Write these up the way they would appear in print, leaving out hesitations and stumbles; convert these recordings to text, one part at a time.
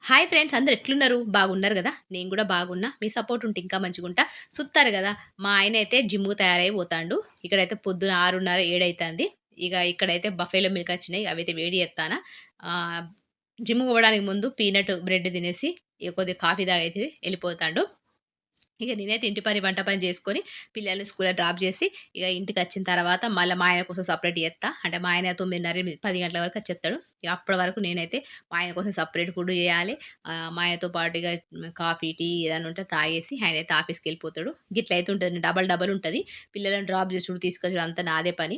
Hi friends అందరూ ఎట్లున్నారు? బాగున్నారు గదా! నేను గూడా బాగున్నా. మీ సపోర్ట్ ఉంటే ఇంకా మంచిగుంటా. సుత్తారు గదా! మా ఆయనైతే జిమ్‌కి తయారై పోతాండు. ఇక్కడైతే పొద్దున 6:30, 7 అయితాంది. ఇగ ఇక్కడైతే బఫెలో మిల్క్ వచ్చినాయి. అవైతే వేడి జేత్తానా. ఆహ్, జిమ్‌కి పోవడానికి ముందు పీనట్ బ్రెడ్ తినేసి, ఇగ కొద్దిగా కాఫీ తాగైతే ఎళ్ళిపోతాండు. ఇక నేనైతే ఇంటి పని, వంట పని చేసుకొని, పిల్లల్ని స్కూల్‌లో డ్రాప్ చేసి, ఇక ఇంటికచ్చిన తర్వాత మళ్ళా మా ఆయన కోసం సెపరేట్ చేత్తా. అంటే మా ఆయన 9:30, 10 గంటల వరకు వచ్చేత్తాడు. ఇక అప్పటి వరకు నేనైతే మా ఆయన కోసం సెపరేట్ ఫుడ్ చేయాలి. మా ఆయనతో పాటు ఇగ కాఫీ, టీ ఏదన్నా ఉంటే తాగేసి ఆయనైతే ఆఫీస్‌కెళ్ళిపోతాడు. గిట్లయితే ఉంటది. డబల్ డబల్ ఉంటది. పిల్లలని డ్రాప్ చేసుడు, తీసుకొచ్చుడు అంతా నాదే పని.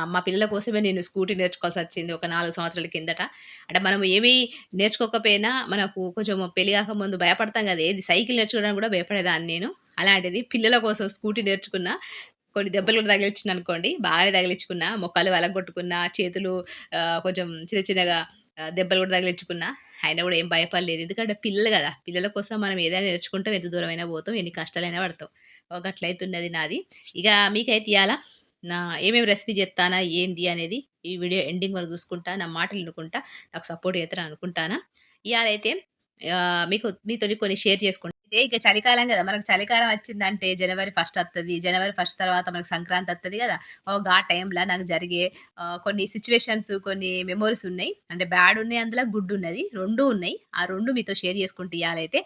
మా పిల్లల కోసమే నేను స్కూటీ నేర్చుకోవాల్సొచ్చింది ఒక 4 సంవత్సరాల కిందట. అంటే మనం ఏమి నేర్చుకోకపోయినా మనకు కొంచెం పెళ్లి గాకముందు భయపడతాం గదా! ఏది సైకిల్ నేర్చుకోవడానికి గూడా భయపడేదాన్ని నేను. అలాంటిది పిల్లల కోసం స్కూటీ నేర్చుకున్నా. కొన్ని దెబ్బలు గూడా తగిలించిందనుకోండి. బాగానే తగిలించుకున్నా. మొఖాలు పలగొట్టుకున్నా, చేతులు కొంచెం చిన్న చిన్నగా దెబ్బలు గూడా తగిలించుకున్నా. అయినా గూడా ఏం భయపడలేదు. ఎందుకంటే పిల్లలు గదా! పిల్లల కోసం మనం ఏదైనా నేర్చుకుంటాం. ఎంత దూరమైనా పోతాం. ఎన్ని కష్టాలైనా పడతాం. గట్లయితున్నది నాది. ఇగ మీకైతే ఇయాల నా ఏమేమి రెసిపీ జెత్తానా, ఏంది అనేది ఈ వీడియో ఎండింగ్ వరకు చూసుకుంటా. నా మాటలు ఇనుకుంటా నాకు సపోర్ట్ చేస్తారని అనుకుంటానా. ఇయాలైతే మీతోని కొన్ని షేర్ చేసుకుంటా. ఇదే ఇక చలికాలం గదా! మనకు చలికాలం వచ్చిందంటే జనవరి ఫస్ట్ అత్తది. జనవరి ఫస్ట్ తర్వాత మనకు సంక్రాంతి అత్తది గదా! ఆ టైంల నాకు జరిగే కొన్ని సిట్యుయేషన్స్, కొన్ని మెమోరీస్ ఉన్నాయి. అంటే బ్యాడ్ ఉన్నాయి అందులో, గుడ్ ఉన్నది. 2 ఉన్నాయి. ఆ 2 మీతో షేర్ చేసుకుంటా ఇయాలైతే.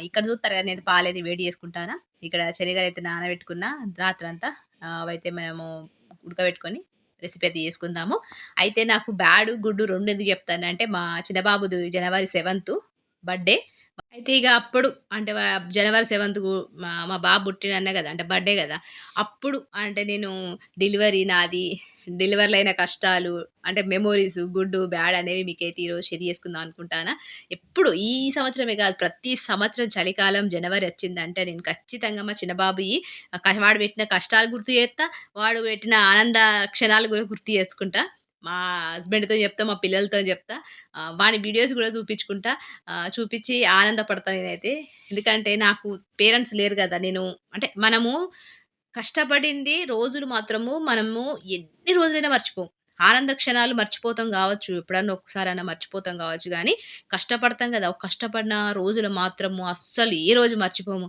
ఇక్కడ చూస్తారు గదా! నేను పాలైతే వేడి చేసుకుంటానా. ఇక్కడ శనగలైతే నానబెట్టుకున్నా రాత్రంతా. అవైతే మనము ఉడకబెట్టుకొని రెసిపీ అయితే చేసుకుందాము. అయితే నాకు బ్యాడ్, గుడ్ 2 ఎందుకు చెప్తానంటే మా చిన్న బాబుది జనవరి 7 బర్త్‌డే. అయితే ఇగ అప్పుడు అంటే జనవరి 7కు మా బాబు పుట్టిండన్నా గదా! అంటే బర్త్‌డే గదా! అప్పుడు అంటే నేను డెలివరీ నాది, డెలివరీలో అయిన కష్టాలు అంటే మెమోరీస్ గుడ్, బ్యాడ్ అనేవి మీకైతే ఈరోజు షేర్ చేసుకుందాం అనుకుంటానా. ఎప్పుడు ఈ సంవత్సరమే గాదు ప్రతి సంవత్సరం చలికాలం జనవరి వచ్చిందంటే నేను ఖచ్చితంగా మా చిన్న బాబుయి వాడు పెట్టిన కష్టాలు గుర్తు చేత్తా. వాడు పెట్టిన ఆనంద క్షణాలు గూడా గుర్తు చేసుకుంటా. మా హస్బెండ్‌తోని చెప్తా, మా పిల్లలతోని చెప్తా. వాని వీడియోస్ గూడా చూపించుకుంటా. చూపిచ్చి ఆనందపడతా నేనైతే. ఎందుకంటే నాకు పేరెంట్స్ లేరు గదా! నేను అంటే మనము కష్టపడింది రోజులు మాత్రము మనము ఎన్ని రోజులైనా మర్చిపోం. ఆనంద క్షణాలు మర్చిపోతాం గావచ్చు. ఎప్పుడన్నా ఒక్కసారన్నా మర్చిపోతాం గావచ్చు గానీ, కష్టపడతాం గదా! కష్టపడిన రోజులు మాత్రము అస్సలు ఏ రోజు మర్చిపోము.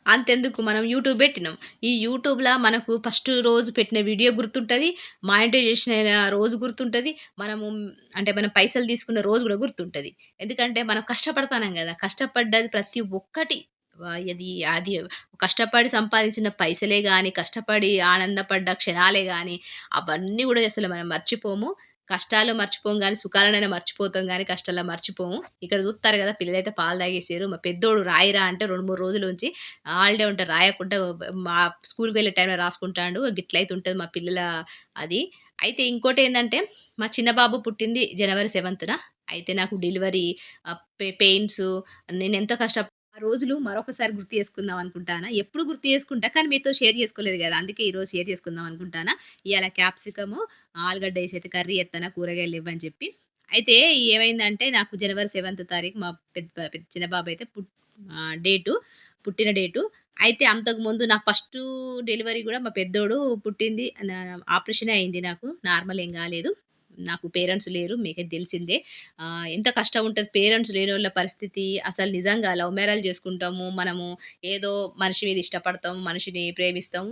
అంతెందుకు మనం యూట్యూబ్ బెట్టినాం. ఈ యూట్యూబ్‌ల మనకు ఫస్ట్ రోజు పెట్టిన వీడియో గుర్తుంటది. మానిటైజేషన్ అయిన రోజు గుర్తుంటది. మనము అంటే మనం పైసలు తీసుకున్న రోజు గూడా గుర్తుంటది. ఎందుకంటే మనం కష్టపడతాన్నాం గదా! కష్టపడ్డది ప్రతి ఒక్కటి అది కష్టపడి సంపాదించిన పైసలే గాని, కష్టపడి ఆనందపడ్డ క్షణాలే గాని, అవన్నీ గూడా అసలు మనం మర్చిపోము. కష్టాలు మర్చిపోము గానీ, సుఖాలనైనా మర్చిపోతాం గానీ, కష్టాల్లో మర్చిపోము. ఇక్కడ జూత్తారు గదా! పిల్లలైతే పాలు తాగేసిర్రు. మా పెద్దోడు రాయిరా అంటే 2, 3 రోజులుంచి హాలిడే ఉంటే రాయకుండా మా స్కూలుకెళ్ళే టైంలో రాసుకుంటాండు. గిట్లయితే ఉంటది మా పిల్లల అది. అయితే ఇంకోటేందంటే, మా చిన్న బాబు పుట్టింది జనవరి 7న. అయితే నాకు డెలివరీ పెయిన్స్ నేనెంతో ఆ రోజులు మరొకసారి గుర్తు చేసుకుందాం అనుకుంటానా. ఎప్పుడు గుర్తు చేసుకుంటా. కానీ మీతో షేర్ చేసుకోలేదు గదా! అందుకే ఈరోజు షేర్ చేసుకుందాం అనుకుంటానా. ఇయాల క్యాప్సికము, ఆలుగడ్డ ఏసైతే కర్రీ చేత్తనా కూరగాయలు లెవ్వని చెప్పి. అయితే ఏమైందంటే నాకు జనవరి 7 తారీఖు మా చిన్న బాబయితే డేటు పుట్టిన డేటు. అయితే అంతకుముందు నాకు ఫస్టు డెలివరీ గూడా మా పెద్దోడు పుట్టింది ఆపరేషనే అయింది నాకు. నార్మల్ ఏం గాలేదు. నాకు పేరెంట్స్ లేరు. మీకైతే తెలిసిందే. ఎంత కష్టం ఉంటది పేరెంట్స్ లేనోళ్ళ పరిస్థితి. అసలు నిజంగా లవ్ మ్యారేజ్ చేసుకుంటాము. మనము ఏదో మనిషి మీద ఇష్టపడతాం. మనిషిని ప్రేమిస్తాం.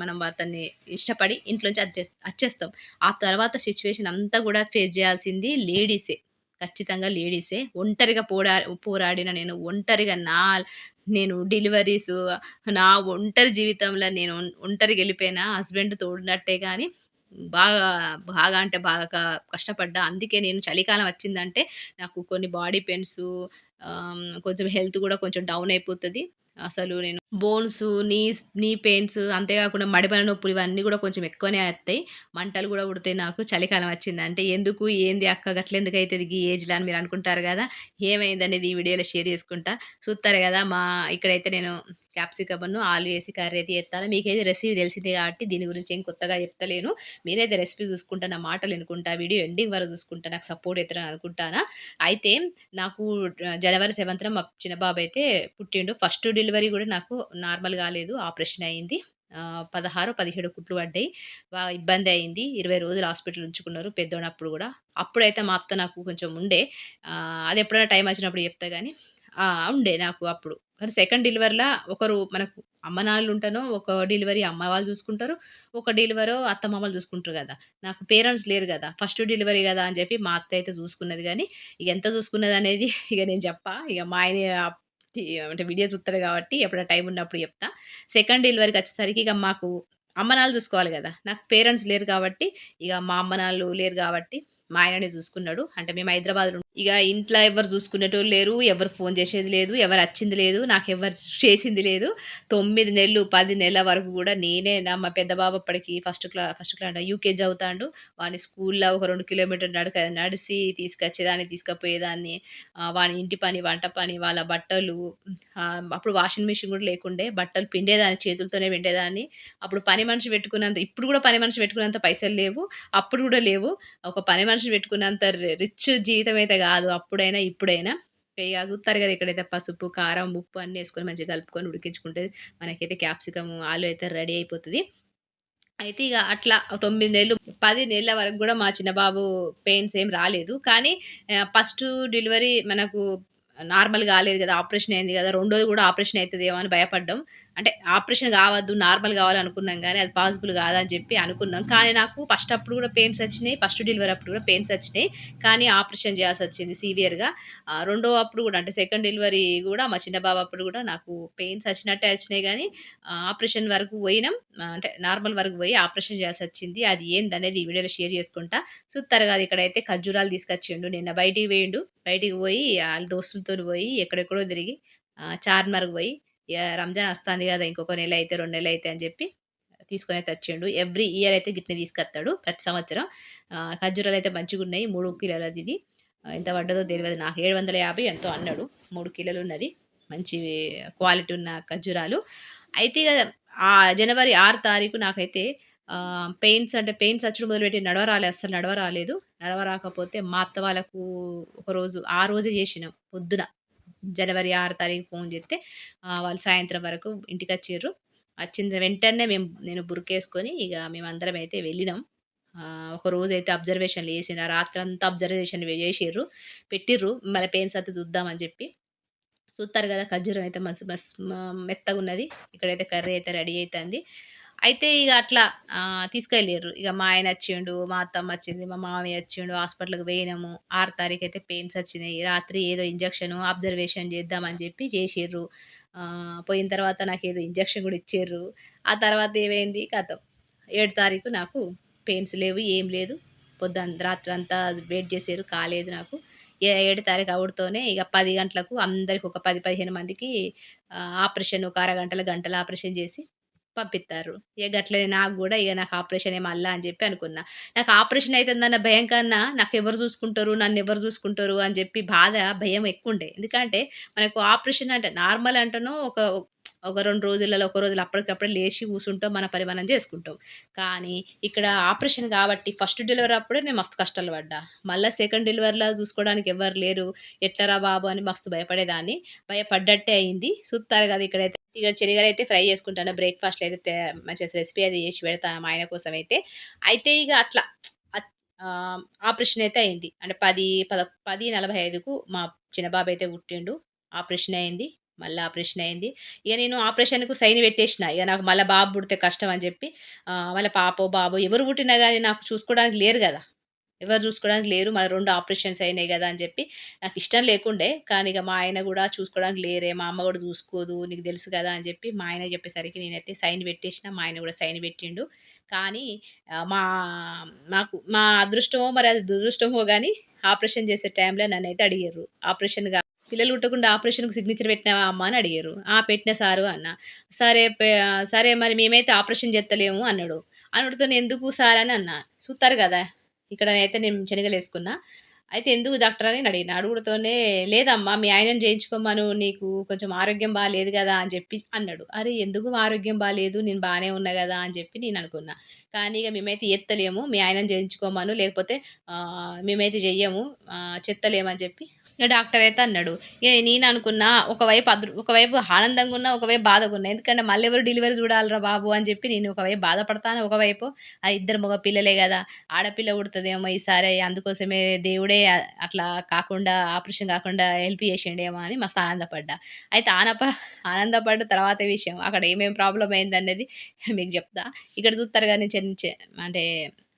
మనం అతన్ని ఇష్టపడి ఇంట్లోంచి అచ్చేస్తాం. ఆ తర్వాత సిట్యుయేషన్ అంతా గూడా ఫేస్ జేయాల్సింది లేడీసే. ఖచ్చితంగా లేడీసే. ఒంటరిగా పోరాడిన నేను ఒంటరిగా నేను డెలివరీసు నా ఒంటరి జీవితంలో నేను ఒంటరిగా ఎళ్ళిపోయిన. హస్బెండ్ తోడున్నట్టే గానీ బాగా, బాగా అంటే బాగా కష్టపడ్డా. అందుకే నేను చలికాలం వచ్చిందంటే నాకు కొన్ని బాడీ పెయిన్సు కొంచెం హెల్త్ గూడా కొంచెం డౌన్ అయిపోతది. అసలు నేను నీ పెయిన్స్ అంతే గాకుండా మడిమల నొప్పులు ఇవన్నీ గూడా కొంచెం ఎక్కువనే అత్తయి. మంటలు గూడా పుడతాయి నాకు చలికాలం వచ్చిందంటే. ఎందుకు ఏంది అక్క గట్లెందుకైతది గీ ఏజ్‌ల అని మీరు అనుకుంటారు గదా! ఏమైందనేది ఈ వీడియోలో షేర్ చేసుకుంటా. చూత్తారు గదా! ఇక్కడైతే నేను క్యాప్సికమును, ఆలు ఏసి కర్రీ అయితే చేత్తాను. మీకైతే రెసిపీ తెలిసిందే కాబట్టి దీని గురించి ఏం కొత్తగా చెప్తలేను. మీరైతే రెసిపీ చూసుకుంటా, నా మాటలు ఇనుకుంటా, వీడియో ఎండింగ్ వరకు చూసుకుంటా నాకు సపోర్ట్ అయితారని అనుకుంటానా. అయితే నాకు జనవరి 7న మా చిన్న బాబు అయితే పుట్టిండు. ఫస్ట్ డెలివరీ గూడా నాకు నార్మల్ గాలేదు. ఆపరేషన్ అయింది. 16, 17 కుట్లు పడ్డాయి. బాగా ఇబ్బంది అయింది. 20 రోజులు హాస్పిటల్ ఉంచుకున్నారు పెద్దోడినప్పుడు గూడా. అప్పుడైతే మా అత్త నాకు కొంచెం ఉండే. అదెప్పుడైనా టైం వచ్చినప్పుడు చెప్తా గానీ ఆ! ఉండే నాకు అప్పుడు. కానీ సెకండ్ డెలివరీలా ఒకరు మనకు అమ్మ నాన్నలుంటేనో ఒక డెలివరీ అమ్మ వాళ్ళు చూసుకుంటారు. ఒక డెలివరో అత్తమామలు చూసుకుంటారు గదా! నాకు పేరెంట్స్ లేరు గదా! ఫస్ట్ డెలివరీ గదా! అని చెప్పి మా అత్త అయితే చూసుకున్నది గానీ, ఇగ ఎంత చూసుకున్నదనేది ఇగ నేను చెప్పా. ఇగ మా ఆయన అంటే వీడియో చూత్తడు గాబట్టి ఎప్పుడైనా టైం ఉన్నప్పుడు చెప్తా. సెకండ్ డెలివరీకొచ్చేసరికి ఇగ మాకు అమ్మ నాన్నలు చూసుకోవాలి గదా! నాకు పేరెంట్స్ లేరు కాబట్టి, ఇగ మా అమ్మ నాన్నలు లేరు గాబట్టి, మా ఆయననే చూసుకున్నాడు. అంటే మేము హైదరాబాద్‌లో ఇగ ఇంట్ల ఎవ్వరు చూసుకునేటోళ్ళు లేరు. ఎవరు ఫోను చేసేది లేదు. ఎవరచ్చింది లేదు. నాకెవ్వరు చేసింది లేదు. 9 నెలలు, 10 నెలల వరకు గూడా నేనే మా పెద్ద బాబు అప్పటికి ఫస్ట్ క్లా అంట యూకేజీ చదువుతాండు. వాడిని స్కూల్‌లో ఒక 2 కిలోమీటర్లు నడిసి తీసుకొచ్చేదాన్ని, తీసుకపోయేదాన్ని. వాని ఇంటి పని, వంట పని, వాళ్ళ బట్టలు అప్పుడు వాషింగ్ మిషన్ గూడా లేకుండే. బట్టలు పిండేదాన్ని, చేతులతోనే పిండేదాన్ని. అప్పుడు పని మనిషి పెట్టుకున్నంత ఇప్పుడు గూడా పని మనిషి పెట్టుకున్నంత పైసలు లేవు. అప్పుడు గూడా లేవు. ఒక పని మనిషిని పెట్టుకున్నంత రిచ్ జీవితం అయితే గాదు. అప్పుడైనా, ఇప్పుడైనా. ఇగ చూత్తారు గదా! ఇక్కడైతే పసుపు, కారం, ఉప్పు అన్నీ యేసుకొని మంచిగా కలుపుకొని ఉడికించుకుంటే మనకైతే క్యాప్సికము, ఆలు అయితే రెడీ అయిపోతది. అయితే ఇగ అట్లా 9 నెలలు, 10 నెలల వరకు గూడా మా చిన్న బాబు పెయిన్స్ ఏం రాలేదు. కానీ ఫస్టు డెలివరీ మనకు నార్మల్ గాలేదు గదా! ఆపరేషన్ అయింది గదా! రెండోది గూడా ఆపరేషన్ అయితదేమో అని భయపడ్డాం. అంటే ఆపరేషన్ గావద్దు, నార్మల్ గావాలనుకున్నాం గానీ, అది పాసిబుల్ గాదని జెప్పి అనుకున్నాం. కానీ నాకు ఫస్ట్ అప్పుడు గూడా పెయిన్స్ ఒచ్చినాయి. ఫస్ట్ డెలివరీ అప్పుడు గూడా పెయిన్స్ ఒచ్చినాయి. కానీ ఆపరేషన్ జేయాల్సొచ్చింది సివియర్‌గా. రెండో అప్పుడు గూడా అంటే సెకండ్ డెలివరీ గూడా మా చిన్న బాబు అప్పుడు గూడా నాకు పెయిన్స్ ఒచ్చినట్టే ఒచ్చినాయి గానీ, ఆపరేషన్ వరకు పోయినాం. అంటే నార్మల్ వరకు పోయి ఆపరేషన్ చేయాల్సొచ్చింది. అది ఏందనేది ఈ వీడియోలో షేర్ చేసుకుంటా. చూత్తారు గదా! ఇక్కడైతే ఖర్జూరాలు తీసుకొచ్చిండు. నిన్న బయటికి పోయిండు. బయటికి పోయి ఆళ్ళ దోస్తులతోని పోయి ఎక్కడెక్కడో తిరిగి చార్మినార్‌కి పోయి ఇగ రంజాన్ వస్తాంది గదా! ఇంకొక నెలైతే, 2 నెలలైతే అని చెప్పి తీసుకొనైతే వచ్చిండు. ఎవ్రీ ఇయర్ అయితే గిట్నే తీసుకొత్తడు ప్రతి సంవత్సరం. ఖర్జూరాలయితే మంచిగున్నయి. 3 కిలోలది ఇది. ఎంత పడ్డదో తెలవదు నాకు. 750 ఎంతో అన్నాడు. 3 కిలోలున్నది. మంచి క్వాలిటీ ఉన్న ఖర్జూరాలు. అయితే ఇగ జనవరి 6 తారీఖు నాకైతే పెయిన్స్ అచ్చుడు మొదలుపెట్టి నడవరాలే అస్సలు నడవరాలేదు. నడవరాకపోతే మా అత్త వాళ్ళకు ఒకరోజు ఆ రోజే జేషినాం పొద్దున. జనవరి 6 తారీఖు ఫోను జేత్తే వాళ్ళు సాయంత్రం వరకు ఇంటికచ్చిర్రు. వచ్చిన వెంటనే నేను బురకేసుకొని ఇగ మేమందరమైతే వెళ్ళినాం. ఒకరోజైతే అబ్జర్వేషన్‌లు చేసిండ్రు. ఆ రాత్రంతా అబ్జర్వేషన్‌లు చేషిర్రు. పెట్టిర్రు. మళ్ళ పెయిన్స్ అత్తే చూద్దామని జెప్పి. చూత్తారు గదా! ఖర్జూరం అయితే మెత్తగున్నది. ఇక్కడైతే కర్రీ అయితే రెడీ అయితాంది. అయితే ఇగ అట్లా తీసుకెళ్ళిర్రు. ఇగ మా ఆయనొచ్చిండు, మా అత్తమ్మొచ్చింది, మా మామయ్య వచ్చిండు. హాస్పిటల్‌కి పోయినాము. 6 తారీఖైతే పెయిన్స్ వచ్చినాయి. రాత్రి ఏదో ఇంజెక్షను అబ్జర్వేషన్ చేద్దామని జెప్పి చేషిర్రు. పోయిన తర్వాత నాకేదో ఇంజెక్షన్ గూడా ఇచ్చిర్రు. ఆ తర్వాత ఏమైంది ఖతం. 7 తారీఖు నాకు పెయిన్స్ లేవు. ఏం లేదు. రాత్రంతా వెయిట్ జేసిర్రు. కాలేదు నాకు. 7 తారీఖు అవుడుతోనే ఇగ 10 గంటలకు అందరికి ఒక 10, 15 మందికి ఆపరేషన్ ఒక అరగంటలో, గంటలో ఆపరేషన్ జేసి పంపిత్తార్రు. ఇగ గట్లనే నాకు గూడా ఇగ నాకు ఆపరేషనే మళ్ళా అని జెప్పి అనుకున్నా. నాకు ఆపరేషన్ అయితుందన్న భయం కన్నా నాకెవరు జూసుకుంటరు, నన్నెవరు జూసుకుంటరు అని జెప్పి భయం ఎక్కువుండే. ఎందుకంటే మనకు ఆపరేషన్ అంటే నార్మల్ అంటేనో ఒక 2 రోజులలో, ఒక రోజులో అప్పటికప్పుడే లేచి కూసుంటాం. మన పని మనం జేసుకుంటాం. కానీ ఇక్కడ ఆపరేషన్ గాబట్టి ఫస్ట్ డెలివరీ అప్పుడే నేను మస్తు కష్టాలు పడ్డా. మళ్ళా సెకండ్ డెలివరీలో చూసుకోవడానికి ఎవ్వరు లేరు. ఎట్లరా బాబు అని మస్తు భయపడేదాన్ని. భయపడ్డట్టే అయింది. చూత్తారు గదా! ఇక్కడైతే ఇగ శనగలైతే ఫ్రై చేసుకుంటాను. బ్రేక్‌ఫాస్ట్‌లో అయితే మంచిగా రెసిపీ అది చేసి పెడతా మా ఆయన కోసమైతే. అయితే ఇగ అట్లా అత్ ఆపరేషన్ అయితే అయింది. అంటే 10:45కు మా చిన్న బాబు అయితే పుట్టిండు. ఆపరేషన్ అయింది. మళ్ళా ఆపరేషన్ అయింది. ఇగ నేను ఆపరేషన్‌కు సైన్ పెట్టేషిన. ఇగ నాకు మళ్ళా బాబు పుడితే కష్టం అని జెప్పి. మళ్ళా పాపో, బాబో ఎవరు పుట్టినా గాని నాకు చూసుకోవడానికి లేరు గదా! ఎవరు చూసుకోవడానికి లేరు. మళ్ళా 2 ఆపరేషన్స్ అయినాయి గదా! అని జెప్పి నాకిష్టం లేకుండే. కానీ ఇగ మా ఆయన గూడా చూసుకోవడానికి లేరే, మా అమ్మ గూడా చూసుకోదు. నీకు తెలుసు గదా! అని జెప్పి మా ఆయన చెప్పేసరికి నేనైతే సైన్ పెట్టేషిన. మా ఆయన గూడా సైన్ పెట్టిండు. కానీ ఆహ్, మా మా అదృష్టమో మరి అది దురదృష్టమో గాని ఆపరేషన్ చేసే టైంలో నన్నైతే అడిగిర్రు. పిల్లలు పుట్టకుండా ఆపరేషన్‌కి సిగ్నేచర్ పెట్టినావా అమ్మా అని అడిగిర్రు. పెట్టిన సారు అన్నా. సరే మరి మేమైతే ఆపరేషన్ జేత్తలేము అన్నాడు. అనుడుతోని ఎందుకు సార్ అని అన్నా. చూత్తారు గదా! ఇక్కడనైతే నేను శనగలేసుకున్నా. అయితే ఎందుకు డాక్టర్ అని అడిగిన. అడుగుడుతోనే లేదమ్మా మీ ఆయనని చేయించుకోమను. నీకు కొంచెం ఆరోగ్యం బాలేదు గదా! అని జెప్పి అన్నాడు. అరే! ఎందుకు ఆరోగ్యం బాలేదు? నేను బానే ఉన్నా గదా! అని జెప్పి నేననుకున్నా. కానీ ఇగ మేమైతే జేత్తలేము. మీ ఆయనని చేయించుకోమను. లేకపోతే మేమైతే జెయ్యము. చెత్తలేమని జెప్పి ఇగ డాక్టరయితే అన్నాడు. ఇగ నేననుకున్నా ఒకవైపు ఆనందంగున్నా, ఒకవైపు బాధగున్నా. ఎందుకంటే మళ్ళెవరు డెలివరీ జూడాలిరా బాబు అని జెప్పి నేను ఒకవైపు బాధపడతాను. ఒకవైపు ఇద్దరు మగ పిల్లలే గదా! ఆడపిల్ల పుడతదేమో ఈసారి అందుకోసమే దేవుడే అట్లా కాకుండా ఆపరేషన్ గాకుండా హెల్ప్ జేషిండేమో అని మస్తు ఆనందపడ్డా. అయితే ఆనందపడ్డ తర్వాత విషయం అక్కడ ఏమేం ప్రాబ్లమ్ అయిందనేది మీకు జెప్తా. ఇక్కడ జూత్తరు గాని అంటే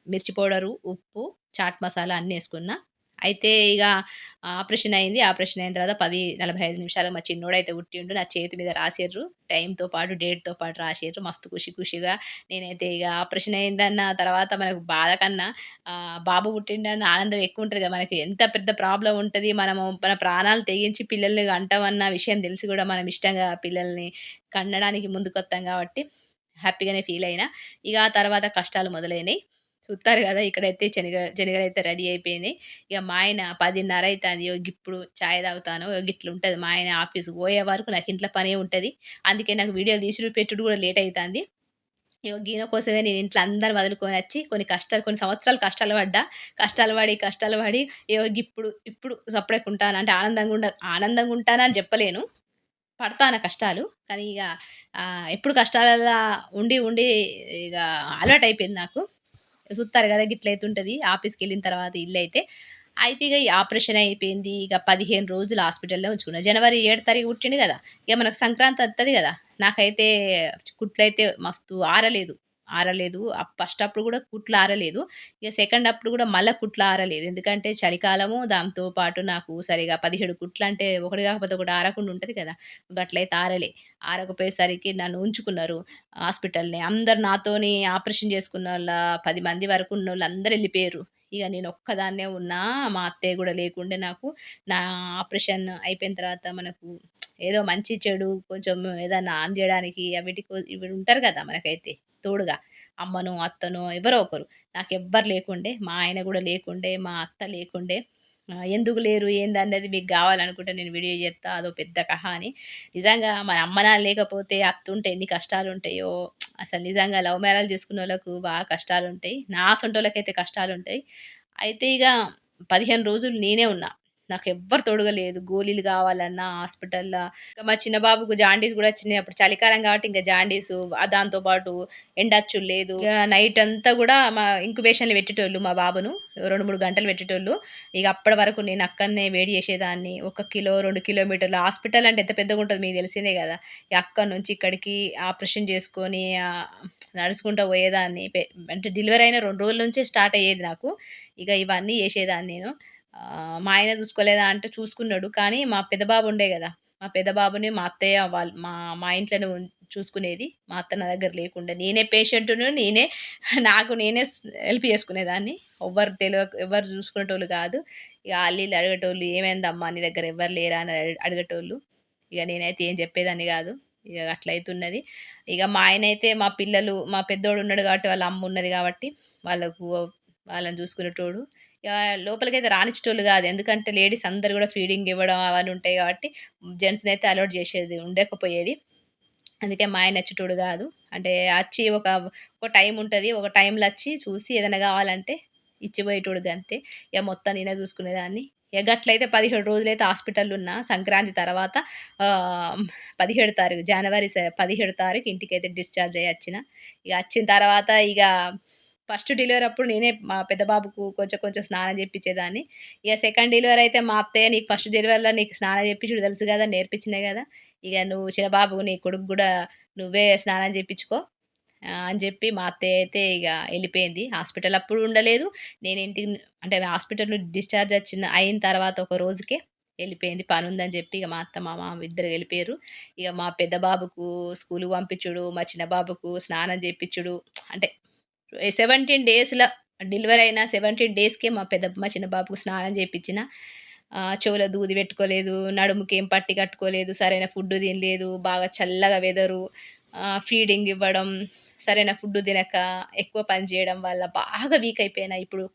మిర్చి పౌడరు, ఉప్పు, చాట్ మసాలా అన్నేసుకున్నా. అయితే ఇగ ఆపరేషన్ అయింది. ఆపరేషన్ అయిన తర్వాత 10, 45 నిమిషాలకు మా చిన్నోడైతే పుట్టిండు. నా చేతి మీద రాసిర్రు. టైమ్‌తో పాటు, డేట్‌తో పాటు రాసిర్రు. మస్తు ఖుషిగా నేనైతే ఇగ ఆపరేషన్ అయిందన్న తర్వాత మనకు బాధ కన్నా బాబు పుట్టిండన్న ఆనందం ఎక్కువుంటది కదా! మనకి ఎంత పెద్ద ప్రాబ్లమ్ ఉంటది. మన ప్రాణాలు తెగించి పిల్లల్ని కంటామన్న విషయం తెలిసి కూడా మనం ఇష్టంగా పిల్లల్ని కనడానికి ముందుకొత్తాం కాబట్టి హ్యాపీగానే ఫీల్ అయినా. ఇగ ఆ తర్వాత కష్టాలు మొదలైనయి. చూత్తారు గదా! ఇక్కడైతే శనగలైతే రెడీ అయిపోయినాయి. ఇగ మా ఆయన 10:30 అయితాంది. ఇగో గిప్పుడు చాయ్ తాగుతాను. గిట్లుంటది మా ఆయన ఆఫీస్‌కి పోయే వరకు నాకు ఇంట్లో పనే ఉంటది. అందుకే నాకు వీడియోలు తీసుడు, పెట్టుడు గూడా లేట్ అయితాంది. ఇగో గీన కోసమే నేను ఇంట్లో అందరిని వదులుకొనొచ్చి కొన్ని సంవత్సరాలు కష్టాలు పడి ఇగో ఇప్పుడు సప్పుడేకుంటాను. అంటే ఆనందంగా ఉంటానని చెప్పలేను. పడతాన్న కష్టాలు. కానీ ఇగ ఎప్పుడు కష్టాలల్ల ఉండి ఇగ అలవాటయిపోయింది నాకు. చూత్తారు గదా! గిట్లయితుంటది ఆఫీస్‌కెళ్ళిన తర్వాత ఇల్లయితే. అయితే ఇగ ఈ ఆపరేషన్ అయిపోయింది. ఇగ 15 రోజులు హాస్పిటల్‌లో ఉంచుకున్నా. జనవరి 7 తారీఖు పుట్టిండు గదా! ఇగ మనకు సంక్రాంతి అత్తది గదా! నాకైతే కుట్లయితే మస్తు ఆరలేదు. ఫస్ట్ అప్పుడు గూడా కుట్లు ఆరలేదు. ఇగ సెకండ్ అప్పుడు గూడా మళ్ళా కుట్లు ఆరలేదు. ఎందుకంటే చలికాలము దాంతో పాటు నాకు సరిగ్గా 17 కుట్లంటే ఒకటి కాకపోతే ఒకటి ఆరకుండా ఉంటది కదా! గట్లయితే ఆరకపోయేసరికి నన్ను ఉంచుకున్నారు హాస్పిటల్‌నే. అందరు నాతోని ఆపరేషన్ చేసుకున్నోళ్ళ 10 మంది వరకు ఉన్నోళ్ళందరూ ఎళ్ళిపోయిర్రు. ఇగ నేనొక్కదాన్నే ఉన్నా. మా అత్తయ్య గూడా లేకుండే నాకు. నా ఆపరేషన్ అయిపోయిన తర్వాత మనకు ఏదో మంచి, చెడు కొంచెం ఏదన్నా ఆన్ జేయడానికి ఇవి ఉంటారు గదా! మనకైతే తోడుగా. అమ్మనో, అత్తనో ఎవరో ఒకరు. నాకెవ్వరు లేకుండే. మా ఆయన గూడా లేకుండే. మా అత్త లేకుండే. ఎందుకు లేరు ఏందన్నది మీకు గావాలనుకుంటే నేను వీడియో జేత్తా. అదో పెద్ద కహాని. నిజంగా మన అమ్మ, నాన్న లేకపోతే అత్తుంటే ఎన్ని కష్టాలుంటాయో అసలు నిజంగా లవ్ మ్యారేజ్ చేసుకున్నోళ్ళకు బాగా కష్టాలుంటాయి. నా అసంటోళ్ళకైతే కష్టాలుంటాయి. అయితే ఇగ 15 రోజులు నేనే ఉన్నా. నాకెవ్వరు తోడుగా లేదు. గోళీలు గావాలన్నా హాస్పిటల్‌ల ఇంకా మా చిన్న బాబుకు జాండీస్ గూడా వచ్చినాయి. అప్పుడు చలికాలం గాబట్టి ఇంక జాండీసు దాంతో పాటు ఎండచ్చుడు లేదు. ఇగ నైటంతా గూడా ఇంక్యుబేషన్‌లో పెట్టేటోళ్ళు మా బాబును. 2, 3 గంటలు పెట్టేటోళ్ళు. ఇగ అప్పటి వరకు నేను అక్కడనే వేడి చేసేదాన్ని. 1 కిలో, 2 కిలోమీటర్లు హాస్పిటల్ అంటే ఎంత పెద్దగుంటదో మీకు తెలిసిందే గదా! ఇగ అక్కడి నుంచి ఇక్కడికి ఆపరేషన్ చేసుకొని నడుచుకుంటా పోయేదాన్ని. అంటే డెలివరీ అయిన 2 రోజుల నుంచే స్టార్ట్ అయ్యేది నాకు. ఇగ ఇవన్నీ చేసేదాన్ని నేను. మా ఆయన చూసుకోలేదా అంటే చూసుకున్నాడు. కానీ మా పెద్ద బాబు ఉండే గదా! మా పెద్ద బాబుని మా అత్తయ్య వాళ్ళు మా మా ఇంట్లోనే చూసుకునేది. మా అత్త నా దగ్గర లేకుండే. నేనే పేషెంట్‌ను. నాకు నేనే హెల్ప్ చేసుకునేదాన్ని. ఎవ్వరు చూసుకునేటోళ్ళు కాదు. ఇగ ఆళ్ళీళ్ళు అడిగేటోళ్ళు, "ఏమైందమ్మా నీ దగ్గర ఎవ్వరు లేరా?" అని అడిగేటోళ్ళు. ఇగ నేనైతే ఏం చెప్పేదాన్ని గాదు. ఇగ అట్లయితున్నది. ఇగ మా ఆయనైతే మా పెద్దోడున్నాడు కాబట్టి వాళ్ళ అమ్మున్నది కాబట్టి వాళ్ళకు వాళ్ళని చూసుకునేటోడు. ఇగ లోపలికైతే రానిచ్చేటోళ్ళు గాదు. ఎందుకంటే లేడీస్ అందరూ గూడా ఫీడింగ్ ఇవ్వడం అవన్నీ ఉంటాయి కాబట్టి జెంట్స్‌నైతే అలౌడ్ చేసేది ఉండకపోయేది. అందుకే మా ఆయన వచ్చేటోడు గాదు. అంటే అచ్చి ఒక టైమ్ ఉంటది. ఒక టైమ్‌లో అచ్చి చూసి ఏదైనా గావాలంటే ఇచ్చిపోయేటోడు గంతే. ఇగ మొత్తం నేనే చూసుకునేదాన్ని. ఇగ గట్లయితే 17 రోజులైతే హాస్పిటల్‌లో ఉన్నా. సంక్రాంతి తర్వాత 17 తారీఖు జనవరి 17 తారీఖు ఇంటికైతే డిశ్చార్జ్ అయ్యి అచ్చిన. ఇగ అచ్చిన తర్వాత ఇగ ఫస్ట్ డెలివరీ అప్పుడు నేనే మా పెద్ద బాబుకు కొంచెం కొంచెం స్నానం జేపిచ్చేదాన్ని. ఇగ సెకండ్ డెలివరీ అయితే మా అత్తయ్య "నీకు ఫస్ట్ డెలివరీలో నీకు స్నానం జేపిచ్చుడు తెలుసు గదా! నేర్పించినా గదా! ఇగ నువ్వు చిన్న బాబు నీ కొడుకు గూడా నువ్వే స్నానం జేపిచ్చుకో" అని జెప్పి మా అత్తయ్య అయితే ఇగ ఎళ్ళిపోయింది. హాస్పిటల్ అప్పుడు ఉండలేదు. నేను అంటే హాస్పిటల్ నుండి డిశ్చార్జ్ అయిన తర్వాత ఒక రోజుకే ఎళ్ళిపోయింది. పనుందని జెప్పి ఇగ మా అత్త, మా మామ ఇద్దరు ఎళ్ళిపోయిర్రు. ఇగ మా పెద్ద బాబుకు స్కూలుకి పంపించుడు, మా చిన్న బాబుకు స్నానం జేపిచ్చుడు అంటే 17 డేస్‌ల డెలివరీ అయిన 17 డేస్‌కే మా చిన్న బాబుకు స్నానం జేపిచ్చిన. చెవులో దూది పెట్టుకోలేదు, నడుముకేం పట్టి కట్టుకోలేదు, సరైన ఫుడ్ తినలేదు, బాగా చల్లగా వెదరు, ఫీడింగ్ ఇవ్వడం, సరైన ఫుడ్ తినక, ఎక్కువ పని జేయడం వల్ల బాగా వీక్ అయిపోయినా. ఇప్పుడు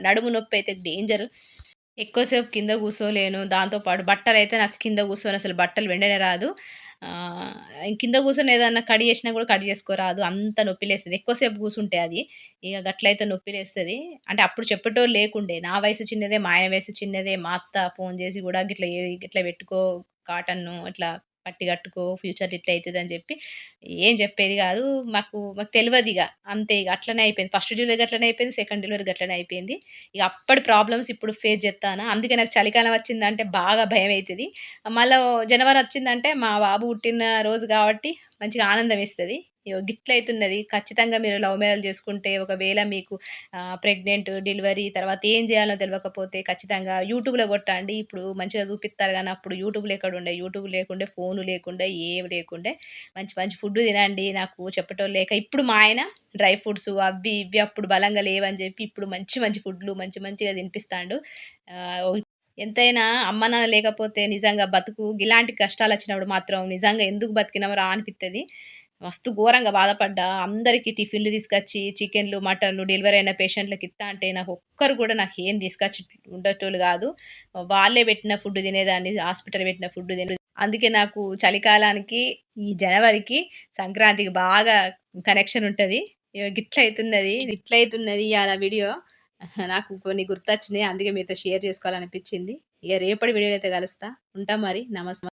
నడుము నొప్పైతే డేంజర్. ఎక్కువ సేపు కింద కూసోలేను. దాంతో పాటు బట్టలైతే నాకు కింద కూసోని అసలు బట్టలు పిండనే రాదు. ఆహ్, కింద కూసొని ఏదన్నా కడిగి చేసినా కూడా కట్ చేసుకోరాదు. అంత నొప్పిలేస్తది. ఎక్కువ సేపు కూసుంటే అది. ఇగ గట్లయితే నొప్పిలేస్తది. అంటే అప్పుడు చెప్పేటోళ్ళు లేకుండే. నా వయసు చిన్నదే, మా ఆయన వయసు చిన్నదే. మా అత్త ఫోను చేసి కూడా గిట్ల పెట్టుకో కాటన్ను ఇట్లా పట్టి కట్టుకో ఫ్యూచర్‌లో ఇట్లా అయితదని చెప్పి ఏం చెప్పేది కాదు. మాకు తెలవదిగ. అంతే ఇగ అట్లనే అయిపోయింది. ఫస్ట్ డెలివరీ గట్లనే అయిపోయింది. సెకండ్ డెలివరీ గట్లనే అయిపోయింది. ఇగ అప్పటి ప్రాబ్లమ్స్ ఇప్పుడు ఫేస్ జేత్తానా. అందుకే నాకు చలికాలం వచ్చిందంటే బాగా భయమైతది. మళ్ళా జనవరి వచ్చిందంటే మా బాబు పుట్టిన రోజు గాబట్టి మంచిగా ఆనందమేస్తది. ఇగో గిట్లయితున్నది. ఖచ్చితంగా మీరు లవ్ మ్యారేజ్ చేసుకుంటే ఒకవేళ మీకు ప్రెగ్నెంట్, డెలివరీ తర్వాత ఏం జేయాలో తెలవకపోతే ఖచ్చితంగా యూట్యూబ్‌లో కొట్టండి. ఇప్పుడు మంచిగా చూపిత్తారు గానీ అప్పుడు యూట్యూబ్‌లు ఎక్కడుండే. యూట్యూబ్ లేకుండే, ఫోను లేకుండే, ఏమి లేకుండే. మంచి మంచి ఫుడ్ తినండి. నాకు చెప్పేటోళ్ళు లేక ఇప్పుడు మా ఆయన డ్రై ఫ్రూట్స్ అవి ఇవి అప్పుడు బలంగా లేవని జెప్పి ఇప్పుడు మంచి మంచి ఫుడ్‌లు మంచి మంచిగా తినిపిస్తాండు. ఆహ్, ఎంతైనా అమ్మ, నాన్న లేకపోతే నిజంగా బతుకు గిలాంటి కష్టాలొచ్చినప్పుడు మాత్రం నిజంగా ఎందుకు బతికినంరా అనిపిత్తది. మస్తు ఘోరంగా బాధపడ్డా. అందరికి టిఫిన్‌లు తీసుకొచ్చి చికెన్‌లు, మటన్‌లు డెలివరీ అయిన పేషెంట్‌లకి ఇత్తా అంటే నాకు ఒక్కరు కూడా నాకేం తీసుకొచ్చి ఉండేటోళ్ళు గాదు. వాళ్ళే పెట్టిన ఫుడ్ తినేదాన్ని. హాస్పిటల్ పెట్టిన ఫుడ్ అందుకే నాకు చలికాలానికి, ఈ జనవరికి, సంక్రాంతికి బాగా కనెక్షన్ ఉంటది. ఇగ గిట్లయితున్నది ఇయాల వీడియో. నాకు కొన్ని గుర్తొచ్చినాయి. అందుకే మీతో షేర్ చేసుకోవాలనిపించింది. ఇగ రేపటి వీడియోలో అయితే కలుస్తా. ఉంటా మరి.